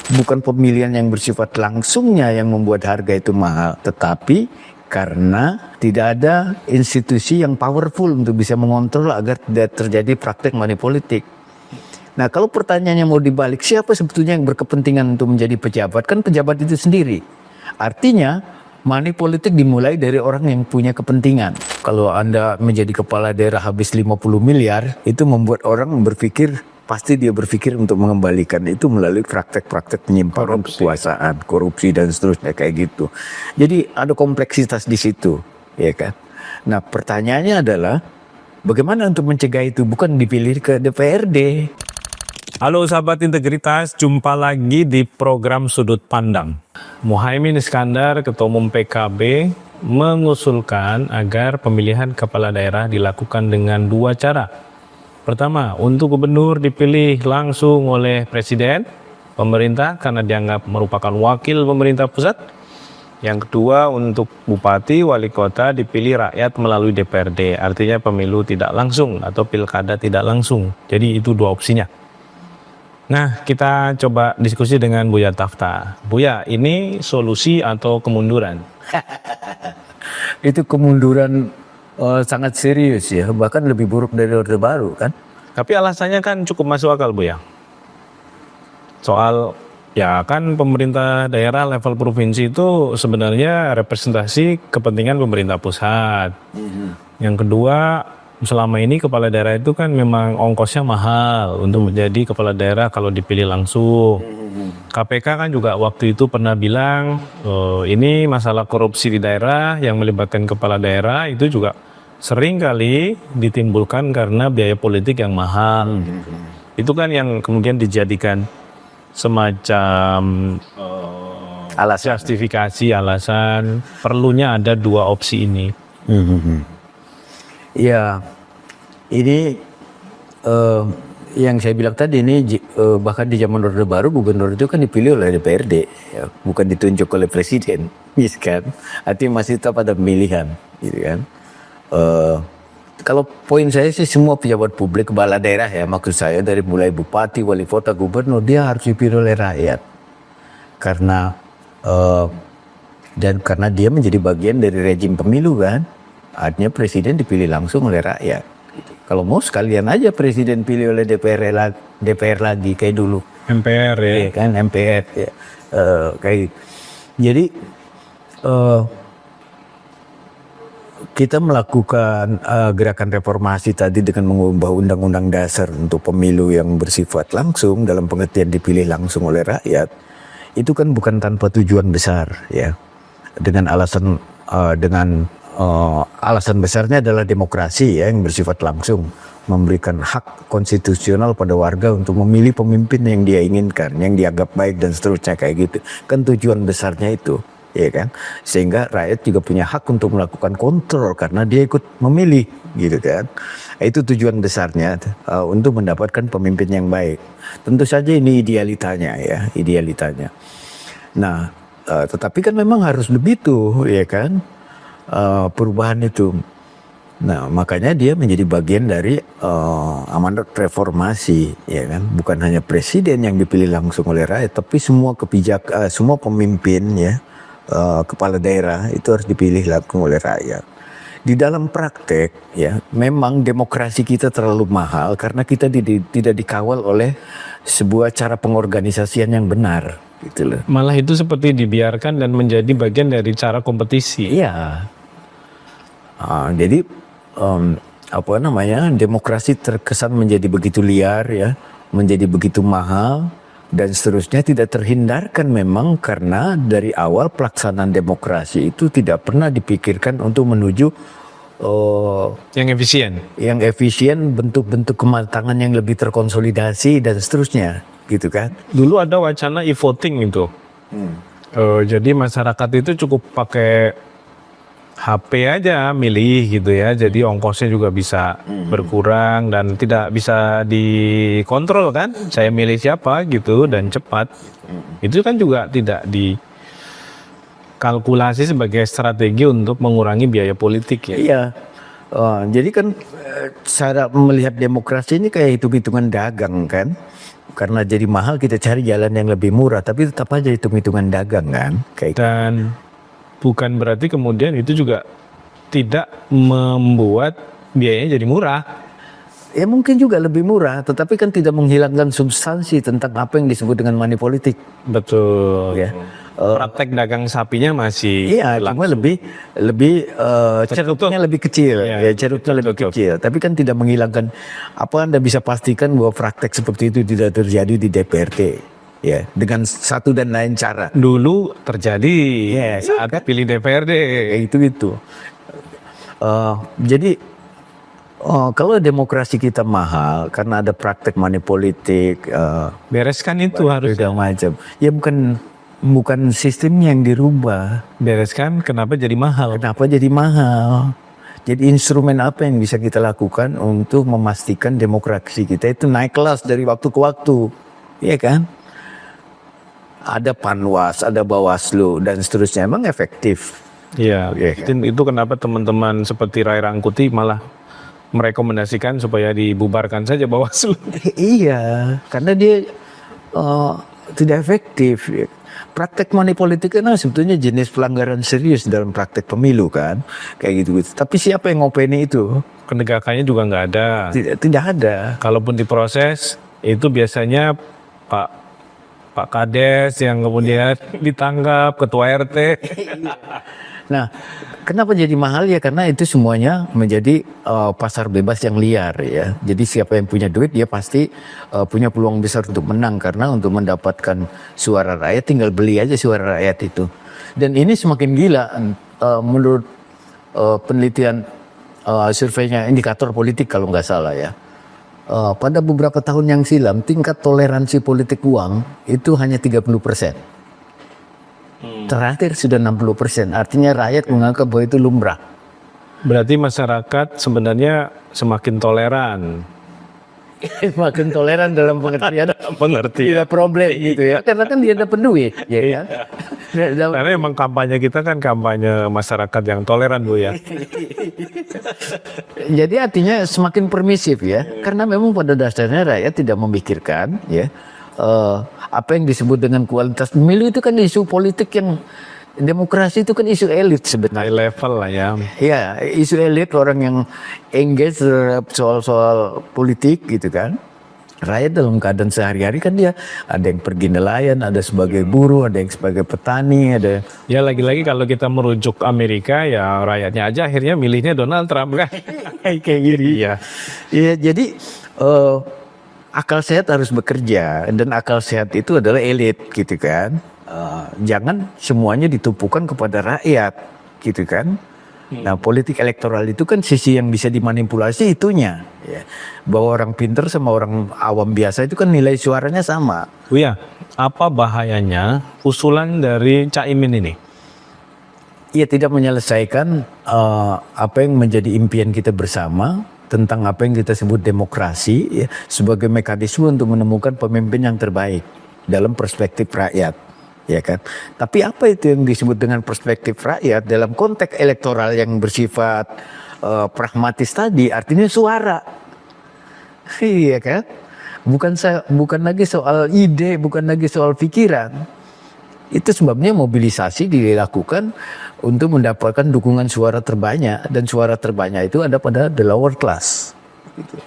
bukan pemilihan yang bersifat langsungnya yang membuat harga itu mahal, tetapi karena tidak ada institusi yang powerful untuk bisa mengontrol agar tidak terjadi praktek money politik. Nah, kalau pertanyaannya mau dibalik, siapa sebetulnya yang berkepentingan untuk menjadi pejabat? Kan pejabat itu sendiri. Artinya, money politik dimulai dari orang yang punya kepentingan. Kalau Anda menjadi kepala daerah habis 50 miliar, itu membuat orang berpikir, pasti dia berpikir untuk mengembalikan itu melalui praktek-praktek penyimpanan kekuasaan, korupsi dan seterusnya kayak gitu. Jadi ada kompleksitas di situ, ya kan? Nah, pertanyaannya adalah bagaimana untuk mencegah itu? Bukan dipilih ke DPRD. Halo sahabat integritas, jumpa lagi di program Sudut Pandang. Muhaimin Iskandar, Ketua Umum PKB, mengusulkan agar pemilihan kepala daerah dilakukan dengan dua cara. Pertama, untuk gubernur dipilih langsung oleh presiden, pemerintah karena dianggap merupakan wakil pemerintah pusat. Yang kedua, untuk bupati, wali kota dipilih rakyat melalui DPRD, artinya pemilu tidak langsung atau pilkada tidak langsung. Jadi itu dua opsinya. Nah, kita coba diskusi dengan Buya Tafta. Buya, ini solusi atau kemunduran? Itu kemunduran sangat serius ya, bahkan lebih buruk dari Orde Baru kan. Tapi alasannya kan cukup masuk akal, Buya. Soal ya kan pemerintah daerah level provinsi itu sebenarnya representasi kepentingan pemerintah pusat. Yang kedua, selama ini kepala daerah itu kan memang ongkosnya mahal untuk menjadi kepala daerah kalau dipilih langsung. KPK kan juga waktu itu pernah bilang ini masalah korupsi di daerah yang melibatkan kepala daerah itu juga sering kali ditimbulkan karena biaya politik yang mahal. Itu kan yang kemudian dijadikan semacam justifikasi, alasan perlunya ada dua opsi ini. Ya, ini yang saya bilang tadi ini bahkan di zaman Orde Baru gubernur itu kan dipilih oleh DPRD, ya, bukan ditunjuk oleh presiden, yes, kan? Artinya masih tetap ada pemilihan, gitu kan? Kalau poin saya sih semua pejabat publik kepala daerah ya, maksud saya dari mulai bupati, wali kota, gubernur dia harus dipilih oleh rakyat, karena dan karena dia menjadi bagian dari rejim pemilu kan. Artinya presiden dipilih langsung oleh rakyat. Kalau mau sekalian aja presiden pilih oleh DPR lagi kayak dulu. MPR ya. Iya kan MPR ya. Kayak jadi kita melakukan gerakan reformasi tadi dengan mengubah undang-undang dasar untuk pemilu yang bersifat langsung dalam pengertian dipilih langsung oleh rakyat. Itu kan bukan tanpa tujuan besar ya. Dengan alasan alasan besarnya adalah demokrasi ya, yang bersifat langsung, memberikan hak konstitusional pada warga untuk memilih pemimpin yang dia inginkan, yang dianggap baik dan seterusnya kayak gitu. Kan tujuan besarnya itu, ya kan? Sehingga rakyat juga punya hak untuk melakukan kontrol karena dia ikut memilih, gitu kan? Itu tujuan besarnya untuk mendapatkan pemimpin yang baik. Tentu saja ini idealitanya ya, idealitanya. Nah, tetapi kan memang harus begitu, ya kan? Perubahan itu. Nah, makanya dia menjadi bagian dari amanat reformasi, ya kan? Bukan hanya presiden yang dipilih langsung oleh rakyat, tapi semua semua pemimpin ya, kepala daerah itu harus dipilih langsung oleh rakyat. Di dalam praktek ya, memang demokrasi kita terlalu mahal karena kita tidak dikawal oleh sebuah cara pengorganisasian yang benar, gitu loh. Malah itu seperti dibiarkan dan menjadi bagian dari cara kompetisi. Iya. Jadi demokrasi terkesan menjadi begitu liar ya, menjadi begitu mahal dan seterusnya, tidak terhindarkan memang karena dari awal pelaksanaan demokrasi itu tidak pernah dipikirkan untuk menuju yang efisien, bentuk-bentuk kematangan yang lebih terkonsolidasi dan seterusnya, gitu kan? Dulu ada wacana e-voting itu. Jadi masyarakat itu cukup pakai HP aja milih gitu ya, jadi ongkosnya juga bisa berkurang dan tidak bisa dikontrol kan, saya milih siapa gitu dan cepat. Itu kan juga tidak dikalkulasi sebagai strategi untuk mengurangi biaya politik ya. Iya, Jadi kan cara melihat demokrasi ini kayak hitung-hitungan dagang kan. Karena jadi mahal kita cari jalan yang lebih murah, tapi tetap aja hitung-hitungan dagang kan. Kayak Dan bukan berarti kemudian itu juga tidak membuat biayanya jadi murah. ya mungkin juga lebih murah, tetapi kan tidak menghilangkan substansi tentang apa yang disebut dengan money politik. Betul. Ya. Praktek dagang sapinya masih Iya, cuma lebih ceruknya lebih kecil, ya ceruknya lebih kecil. Tapi kan tidak menghilangkan apa Anda bisa pastikan bahwa praktek seperti itu tidak terjadi di DPRD, ya dengan satu dan lain cara. dulu terjadi saat kan? pilih DPRD. Kayak itu. Jadi kalau demokrasi kita mahal karena ada praktek money politik, Bereskan itu harus. segala macam. Ya bukan sistemnya yang dirubah. Bereskan kenapa jadi mahal. Kenapa jadi mahal? Jadi instrumen apa yang bisa kita lakukan untuk memastikan demokrasi kita itu naik kelas dari waktu ke waktu, iya kan? Ada Panwas, ada Bawaslu dan seterusnya, emang efektif. Iya, Iya, kan? itu kenapa teman-teman seperti Rai Rangkuti malah merekomendasikan supaya dibubarkan saja Bawaslu. Iya, karena dia tidak efektif. Praktek money politik kan sebetulnya jenis pelanggaran serius dalam praktek pemilu kan, kayak gitu. Tapi siapa yang ngopeni itu? Penegakannya juga nggak ada. Tidak ada. Kalaupun diproses itu biasanya Pak Kades yang kemudian ditangkap, ketua RT. Nah, kenapa jadi mahal ya? Karena itu semuanya menjadi pasar bebas yang liar ya. Jadi siapa yang punya duit dia pasti punya peluang besar untuk menang, karena untuk mendapatkan suara rakyat tinggal beli aja suara rakyat itu. Dan ini semakin gila menurut penelitian surveinya Indikator Politik kalau nggak salah ya. Pada beberapa tahun yang silam tingkat toleransi politik uang itu hanya 30%. Terakhir sudah 60%, artinya rakyat menganggap bahwa itu lumrah. Berarti masyarakat sebenarnya semakin toleran. Semakin toleran dalam pengertian Pengerti. tidak problem gitu ya. Karena kan dia dapat duit, ya kan? Karena emang kampanye kita kan kampanye masyarakat yang toleran Bu ya. Jadi artinya semakin permisif ya. Karena memang pada dasarnya rakyat tidak memikirkan ya apa yang disebut dengan kualitas pemilu. Itu kan isu politik yang demokrasi itu kan isu elit sebenarnya. High level lah ya. Ya, isu elit, orang yang engage terhadap soal-soal politik gitu kan. Rakyat dalam keadaan sehari-hari kan dia ada yang pergi nelayan, ada sebagai buruh, ada yang sebagai petani, ada. Ya lagi-lagi kalau kita merujuk Amerika ya rakyatnya aja akhirnya milihnya Donald Trump kan. Kayak gini. Iya. Iya, jadi akal sehat harus bekerja, dan akal sehat itu adalah elit gitu kan. Jangan semuanya ditumpukan kepada rakyat gitu kan. Nah, politik elektoral itu kan sisi yang bisa dimanipulasi itunya ya. Bahwa orang pinter sama orang awam biasa itu kan nilai suaranya sama. Buya, apa bahayanya usulan dari Caimin ini? Ia tidak menyelesaikan apa yang menjadi impian kita bersama tentang apa yang kita sebut demokrasi ya, sebagai mekanisme untuk menemukan pemimpin yang terbaik dalam perspektif rakyat. Ya kan, tapi apa itu yang disebut dengan perspektif rakyat dalam konteks elektoral yang bersifat pragmatis tadi? Artinya suara, iya kan? Bukan lagi soal ide, bukan lagi soal pikiran. Itu sebabnya mobilisasi dilakukan untuk mendapatkan dukungan suara terbanyak, dan suara terbanyak itu ada pada the lower class,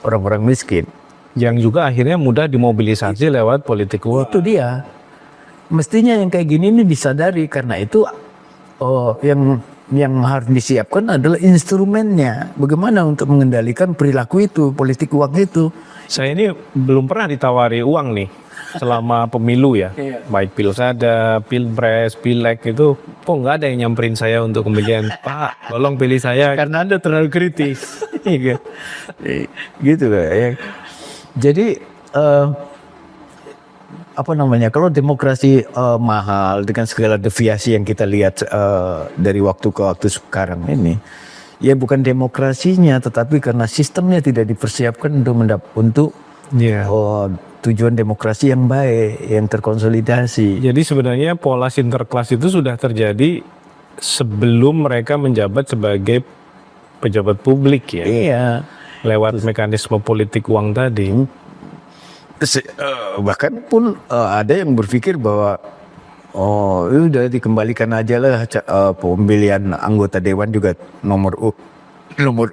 orang-orang miskin. Yang juga akhirnya mudah dimobilisasi lewat politik uang. Itu dia. Mestinya yang kayak gini ini disadari, karena itu yang harus disiapkan adalah instrumennya. Bagaimana untuk mengendalikan perilaku itu, politik uang itu. Saya ini belum pernah ditawari uang nih selama pemilu ya. Baik pilkada, pilpres, pileg itu kok nggak ada yang nyamperin saya untuk kemudian Pak tolong pilih saya. Karena Anda terlalu kritis. Gitu ya. Jadi apa namanya, kalau demokrasi mahal dengan segala deviasi yang kita lihat dari waktu ke waktu sekarang ini, ya bukan demokrasinya, tetapi karena sistemnya tidak dipersiapkan untuk tujuan demokrasi yang baik, yang terkonsolidasi. Jadi sebenarnya pola sinterklas itu sudah terjadi sebelum mereka menjabat sebagai pejabat publik ya, Iya. lewat mekanisme politik uang tadi. Bahkan pun ada yang berpikir bahwa udah dikembalikan aja lah pemilihan anggota dewan juga nomor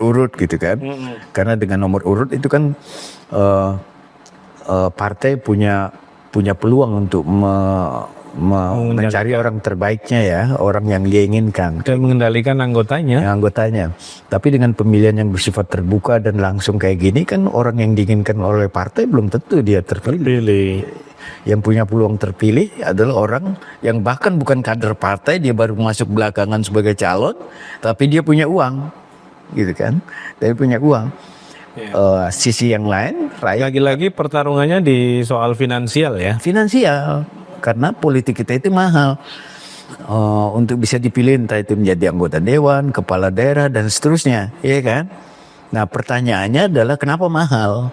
urut gitu kan. Karena dengan nomor urut itu kan partai punya peluang untuk mencari orang terbaiknya ya, orang yang dia inginkan. Dan mengendalikan anggotanya. Tapi dengan pemilihan yang bersifat terbuka dan langsung kayak gini kan orang yang diinginkan oleh partai belum tentu dia terpilih. Yang punya peluang terpilih adalah orang yang bahkan bukan kader partai, dia baru masuk belakangan sebagai calon, tapi dia punya uang, gitu kan? Dia punya uang. Sisi yang lain, rakyat Lagi-lagi pertarungannya di soal finansial ya. finansial, karena politik kita itu mahal. Untuk bisa dipilih entah itu menjadi anggota dewan, kepala daerah dan seterusnya, ya kan? Nah pertanyaannya adalah kenapa mahal,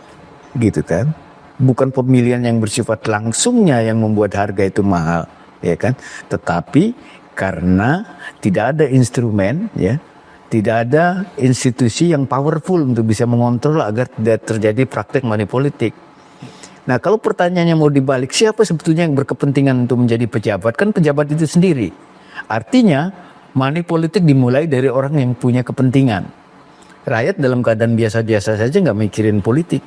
gitu kan? Bukan pemilihan yang bersifat langsungnya yang membuat harga itu mahal, ya kan? Tetapi karena tidak ada instrumen, ya, tidak ada institusi yang powerful untuk bisa mengontrol agar tidak terjadi praktek money politik. Nah kalau pertanyaannya mau dibalik, siapa sebetulnya yang berkepentingan untuk menjadi pejabat? Kan pejabat itu sendiri. Artinya money politik dimulai dari orang yang punya kepentingan. Rakyat dalam keadaan biasa-biasa saja nggak mikirin politik.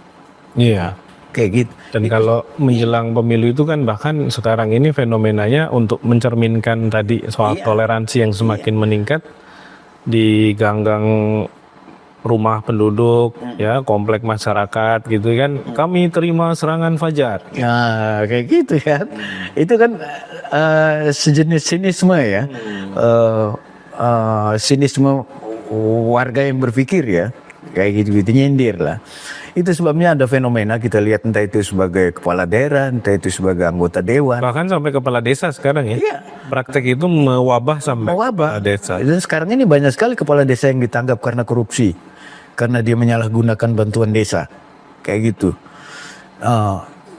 Iya. Kayak gitu. Dan kalau menjelang pemilu itu kan bahkan sekarang ini fenomenanya untuk mencerminkan tadi soal toleransi yang semakin meningkat di gang-gang rumah penduduk ya, komplek masyarakat gitu kan, kami terima serangan fajar. Nah, kayak gitu kan. Itu kan sejenis sinisme ya. Sinisme warga yang berpikir ya. Kayak gitu nyindir lah. Itu sebabnya ada fenomena kita lihat entah itu sebagai kepala daerah, entah itu sebagai anggota dewan. Bahkan sampai kepala desa sekarang ya. Iya. Praktek itu mewabah sampai kepala desa. Dan sekarang ini banyak sekali kepala desa yang ditangkap karena korupsi. Karena dia menyalahgunakan bantuan desa. Kayak gitu.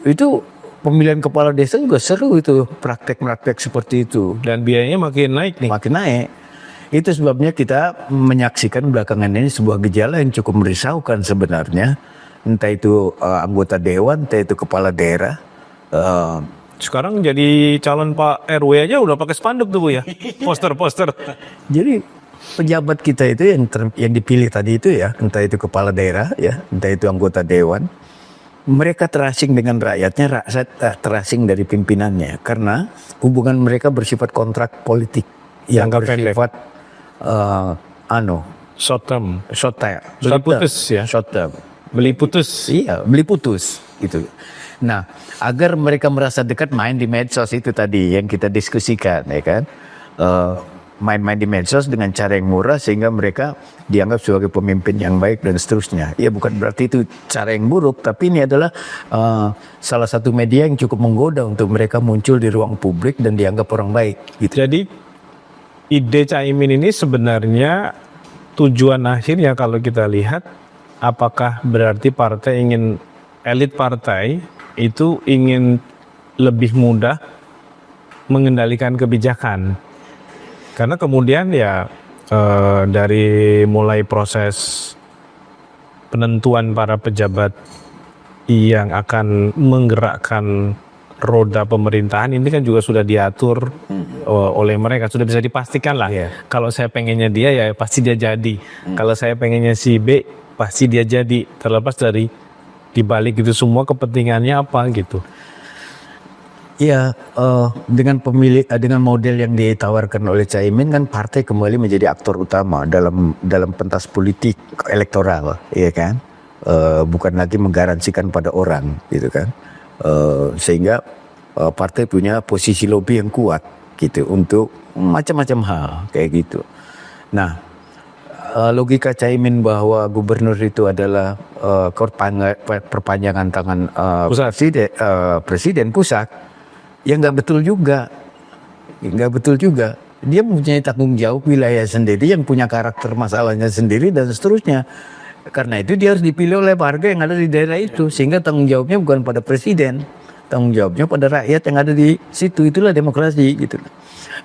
Itu pemilihan kepala desa juga seru itu. Praktek-praktek seperti itu. Dan biayanya makin naik nih. Makin naik. Itu sebabnya kita menyaksikan belakangan ini sebuah gejala yang cukup merisaukan sebenarnya. Entah itu anggota dewan, entah itu kepala daerah. Sekarang jadi calon Pak RW aja udah pakai spanduk tuh Bu ya. Poster-poster. Jadi pejabat kita itu yang dipilih tadi itu ya, entah itu kepala daerah ya, entah itu anggota dewan, mereka terasing dengan rakyatnya, rakyat terasing dari pimpinannya karena hubungan mereka bersifat kontrak politik yang Jangka pendek. bersifat Short term. beli putus ya. short term. Beli putus. Iya, beli putus gitu. Nah, agar mereka merasa dekat main di medsos itu tadi yang kita diskusikan, ya kan? Main-main di medsos dengan cara yang murah sehingga mereka dianggap sebagai pemimpin yang baik dan seterusnya. Ya bukan berarti itu cara yang buruk, tapi ini adalah salah satu media yang cukup menggoda untuk mereka muncul di ruang publik dan dianggap orang baik. Gitu. Jadi ide Caimin ini sebenarnya tujuan akhirnya kalau kita lihat, apakah berarti elit partai itu ingin lebih mudah mengendalikan kebijakan? Karena kemudian ya dari mulai proses penentuan para pejabat yang akan menggerakkan roda pemerintahan ini kan juga sudah diatur oleh mereka, sudah bisa dipastikan lah. Kalau saya pengennya dia ya pasti dia jadi. Kalau saya pengennya si B pasti dia jadi, terlepas dari dibalik itu semua kepentingannya apa gitu. Ya, dengan model yang ditawarkan oleh Caimin kan partai kembali menjadi aktor utama dalam pentas politik elektoral, ya kan? Bukan lagi menggaransikan pada orang, gitu kan? Sehingga partai punya posisi lobby yang kuat, gitu, untuk macam-macam hal kayak gitu. Nah, logika Caimin bahwa gubernur itu adalah perpanjangan tangan presiden pusat. Ya nggak betul juga, Dia mempunyai tanggung jawab wilayah sendiri yang punya karakter masalahnya sendiri dan seterusnya. Karena itu dia harus dipilih oleh warga yang ada di daerah itu, sehingga tanggung jawabnya bukan pada presiden, tanggung jawabnya pada rakyat yang ada di situ. Itulah demokrasi gitu.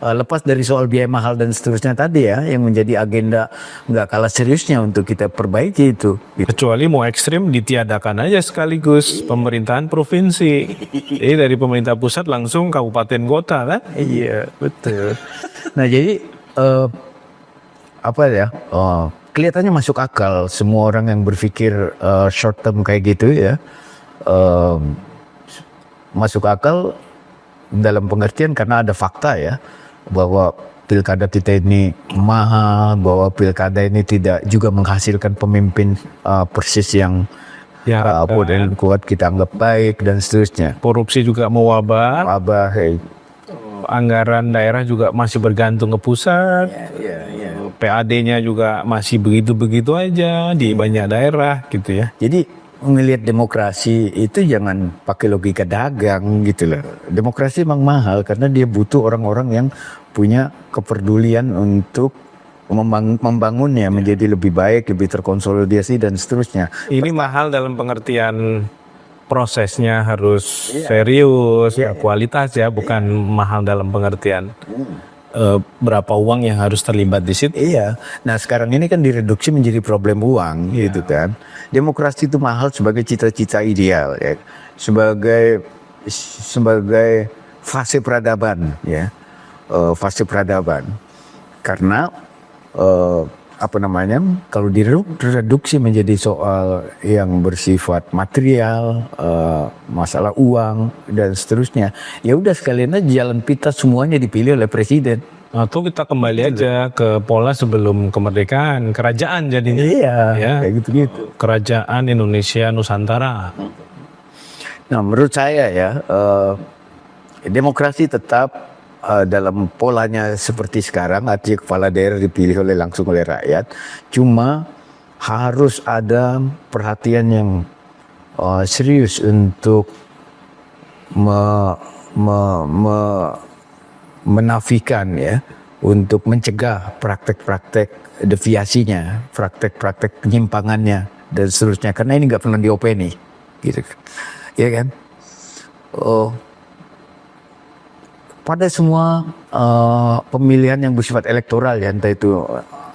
Lepas dari soal biaya mahal dan seterusnya tadi ya, yang menjadi agenda nggak kalah seriusnya untuk kita perbaiki itu. Gitu. Kecuali mau ekstrim ditiadakan aja sekaligus pemerintahan provinsi. Dari pemerintah pusat langsung kabupaten kota kan? Iya betul. Nah jadi apa ya? Kelihatannya masuk akal semua orang yang berpikir short term kayak gitu ya. Masuk akal dalam pengertian karena ada fakta ya, bahwa pilkada kita ini mahal, bahwa pilkada ini tidak juga menghasilkan pemimpin persis yang dan kuat kita anggap baik dan seterusnya. Korupsi juga mewabah. Anggaran daerah juga masih bergantung ke pusat. PAD-nya juga masih begitu-begitu aja di banyak daerah gitu ya. Jadi melihat demokrasi itu jangan pakai logika dagang gitu loh. Demokrasi memang mahal karena dia butuh orang-orang yang punya kepedulian untuk membangunnya menjadi lebih baik, lebih terkonsolidasi dan seterusnya. Ini mahal dalam pengertian prosesnya harus serius, kualitas ya, bukan mahal dalam pengertian berapa uang yang harus terlibat di situ. Iya. Nah sekarang ini kan direduksi menjadi problem uang gitu kan. Demokrasi itu mahal sebagai cita-cita ideal ya. Sebagai fase peradaban ya. Fase peradaban. Karena kalau direduksi menjadi soal yang bersifat material, masalah uang dan seterusnya, ya udah sekalian aja jalan pintas semuanya dipilih oleh presiden. Atau kita kembali aja ke pola sebelum kemerdekaan, kerajaan jadinya. Iya, ya, kayak gitu-gitu. Kerajaan Indonesia Nusantara. Nah, menurut saya ya, demokrasi tetap dalam polanya seperti sekarang, artinya kepala daerah dipilih langsung oleh rakyat. Cuma harus ada perhatian yang serius untuk menafikan ya, untuk mencegah praktek-praktek deviasinya, praktek-praktek penyimpangannya dan seterusnya. Karena ini nggak pernah diopeni, gitu, ya kan? Pada semua pemilihan yang bersifat elektoral ya, entah itu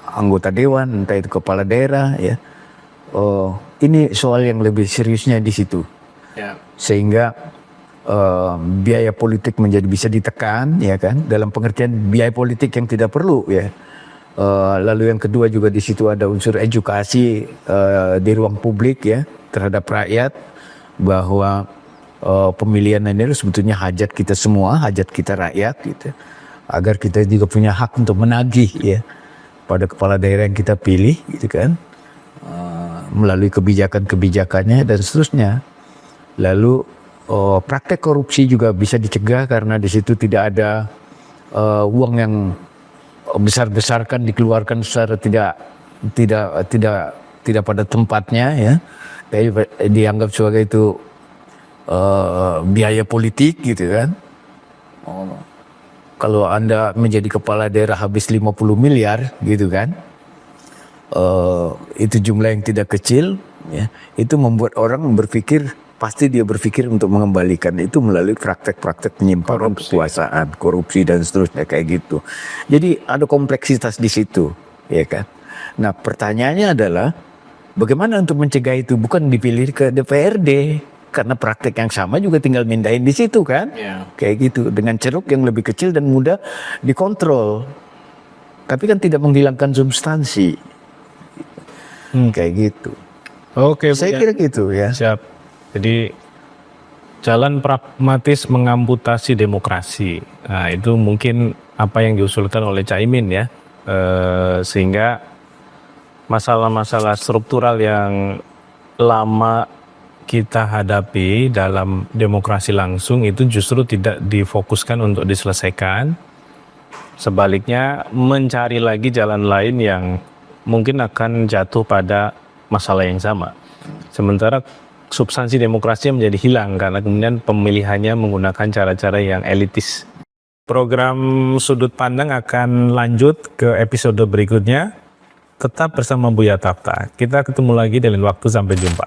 anggota dewan, entah itu kepala daerah ya, ini soal yang lebih seriusnya di situ, sehingga biaya politik menjadi bisa ditekan ya kan, dalam pengertian biaya politik yang tidak perlu ya. Lalu yang kedua juga di situ ada unsur edukasi di ruang publik ya terhadap rakyat, bahwa pemilihan ini sebetulnya hajat kita semua, hajat kita rakyat gitu, agar kita juga punya hak untuk menagih ya pada kepala daerah yang kita pilih gitu kan, melalui kebijakan-kebijakannya dan seterusnya. Lalu praktek korupsi juga bisa dicegah karena di situ tidak ada uang yang besar-besarkan dikeluarkan secara tidak pada tempatnya ya, dianggap sebagai itu biaya politik gitu kan. Kalau Anda menjadi kepala daerah habis 50 miliar gitu kan, itu jumlah yang tidak kecil ya. Itu membuat orang berpikir, pasti dia berpikir untuk mengembalikan itu melalui praktek-praktek penyimpangan kekuasaan, korupsi dan seterusnya kayak gitu. Jadi ada kompleksitas di situ, ya kan. Nah pertanyaannya adalah bagaimana untuk mencegah itu, bukan dipilih ke DPRD, karena praktek yang sama juga tinggal mindahin di situ kan, kayak gitu, dengan ceruk yang lebih kecil dan mudah dikontrol, tapi kan tidak menghilangkan substansi, kayak gitu. Oke, saya kira gitu ya. Siap. Jadi jalan pragmatis mengamputasi demokrasi. Nah, itu mungkin apa yang diusulkan oleh Caimin ya, sehingga masalah-masalah struktural yang lama kita hadapi dalam demokrasi langsung itu justru tidak difokuskan untuk diselesaikan. Sebaliknya mencari lagi jalan lain yang mungkin akan jatuh pada masalah yang sama. Sementara substansi demokrasi menjadi hilang karena kemudian pemilihannya menggunakan cara-cara yang elitis. Program Sudut Pandang akan lanjut ke episode berikutnya. Tetap bersama Buya Tafta. Kita ketemu lagi di lain waktu, sampai jumpa.